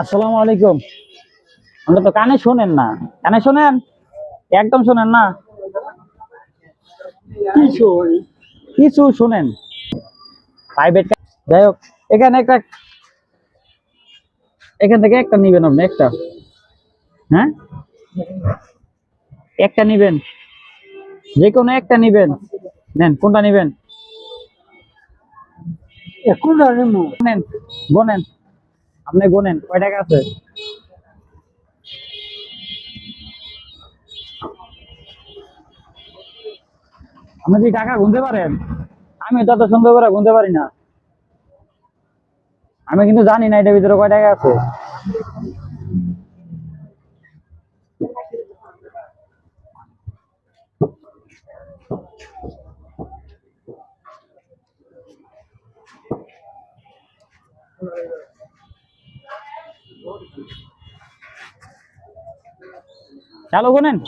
আসসালামু আলাইকুম। আমরা তো কানে শোনেন না, কানে শোনেন, একদম শোনেন না, কিছু শোনেন। প্রাইভেট যাই হোক, এখানে একটা, এখান থেকে একটা নিবেন আপনি, একটা, হ্যাঁ, একটা নিবেন, যে কোনো একটা নিবেন। নেন, কোনটা নিবেন? নেন, গোনেন, আপনি গোনেন কয় টাকা আছে। আপনি কি টাকা গুনতে পারেন? আমি তো অত সুন্দর করে গুনতে পারি না। আমি কিন্তু জানি না এটার ভিতরে কয় টাকা আছে। চালু গোনেন।